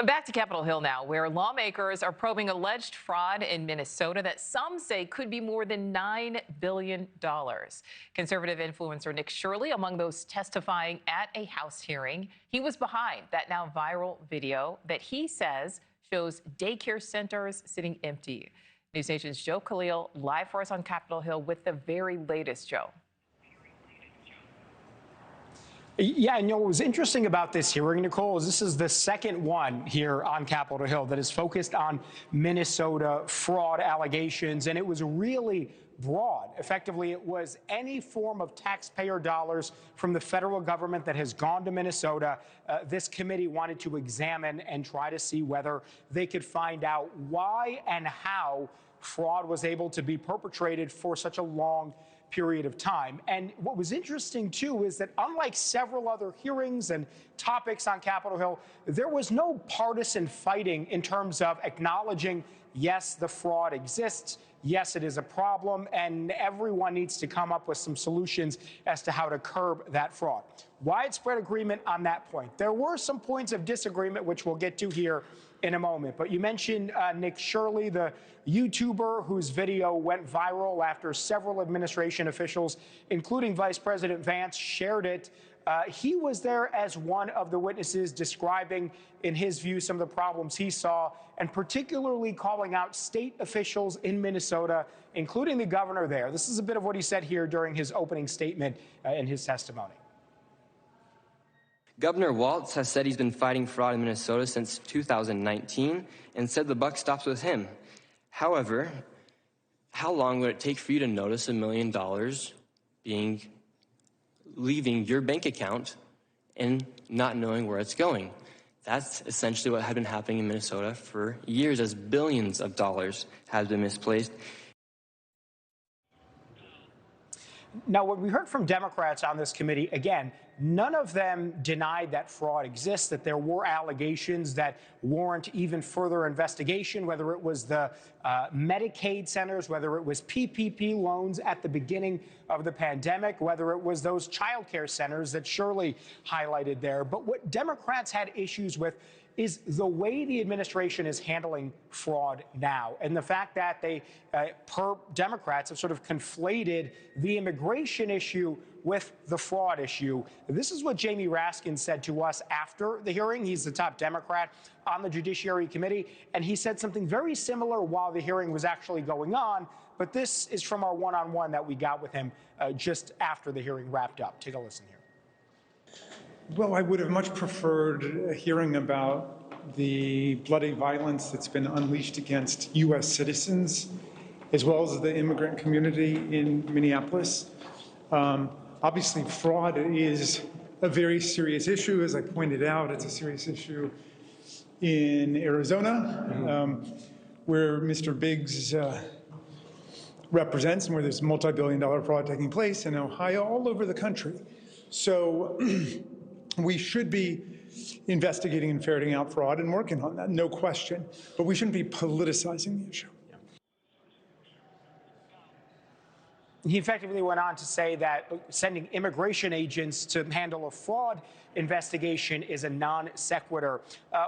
Back to Capitol Hill now, where lawmakers are probing alleged fraud in Minnesota that some say could be more than $9 billion. Conservative influencer Nick Shirley among those testifying at a House hearing. He was behind that now viral video that he says shows daycare centers sitting empty. NewsNation's Khalil live for us on Capitol Hill with the very latest, Joe. Yeah, and what was interesting about this hearing, Nichole, is this is the second one here on Capitol Hill that is focused on Minnesota fraud allegations, and it was really broad. Effectively, it was any form of taxpayer dollars from the federal government that has gone to Minnesota. This committee wanted to examine and try to see whether they could find out why and how fraud was able to be perpetrated for such a long period of time. And what was interesting, too, is that unlike several other hearings and topics on Capitol Hill, there was no partisan fighting in terms of acknowledging, yes, the fraud exists, yes, it is a problem, and everyone needs to come up with some solutions as to how to curb that fraud. Widespread agreement on that point. There were some points of disagreement, which we'll get to here in a moment. But you mentioned Nick Shirley, the YouTuber whose video went viral after several administration officials, including Vice President Vance, shared it. He was there as one of the witnesses describing, in his view, some of the problems he saw, and particularly calling out state officials in Minnesota, including the governor there. This is a bit of what he said here during his opening statement in his testimony. Governor Walz has said he's been fighting fraud in Minnesota since 2019 and said the buck stops with him. However, how long would it take for you to notice $1 million leaving your bank account and not knowing where it's going? That's essentially what had been happening in Minnesota for years, as billions of dollars have been misplaced. Now, what we heard from Democrats on this committee, again, none of them denied that fraud exists, that there were allegations that warrant even further investigation, whether it was the Medicaid centers, whether it was PPP loans at the beginning of the pandemic, whether it was those child care centers that Shirley highlighted there. But what Democrats had issues with is the way the administration is handling fraud now, and the fact that they, per Democrats, have sort of conflated the immigration issue with the fraud issue. This is what Jamie Raskin said to us after the hearing. He's the top Democrat on the Judiciary Committee, and he said something very similar while the hearing was actually going on. But this is from our one-on-one that we got with him just after the hearing wrapped up. Take a listen here. Well, I would have much preferred hearing about the bloody violence that's been unleashed against U.S. citizens, as well as the immigrant community in Minneapolis. Obviously, fraud is a very serious issue. As I pointed out, it's a serious issue in Arizona, where Mr. Biggs represents, and where there's multi-billion-dollar fraud taking place, in Ohio, all over the country. So we should be investigating and ferreting out fraud and working on that, no question. But we shouldn't be politicizing the issue. He effectively went on to say that sending immigration agents to handle a fraud investigation is a non sequitur.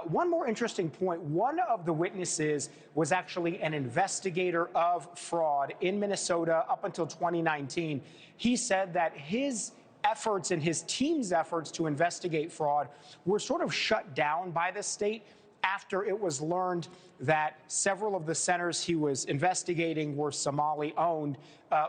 One more interesting point, one of the witnesses was actually an investigator of fraud in Minnesota up until 2019. He said that his efforts and his team's efforts to investigate fraud were sort of shut down by the state after it was learned that several of the centers he was investigating were Somali-owned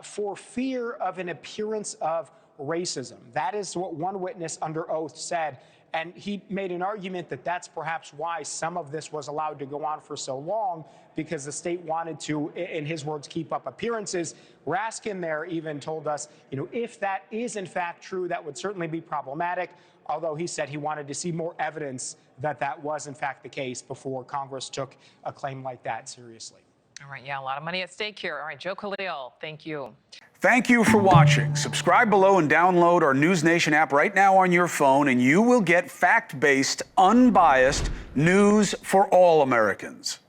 for fear of an appearance of racism. That is what one witness under oath said. And he made an argument that that's perhaps why some of this was allowed to go on for so long, because the state wanted to, in his words, keep up appearances. Raskin there even told us, if that is in fact true, that would certainly be problematic, although he said he wanted to see more evidence that that was in fact the case before Congress took a claim like that seriously. All right, yeah, a lot of money at stake here. All right, Khalil, thank you. Thank you for watching. Subscribe below and download our NewsNation app right now on your phone, and you will get fact-based, unbiased news for all Americans.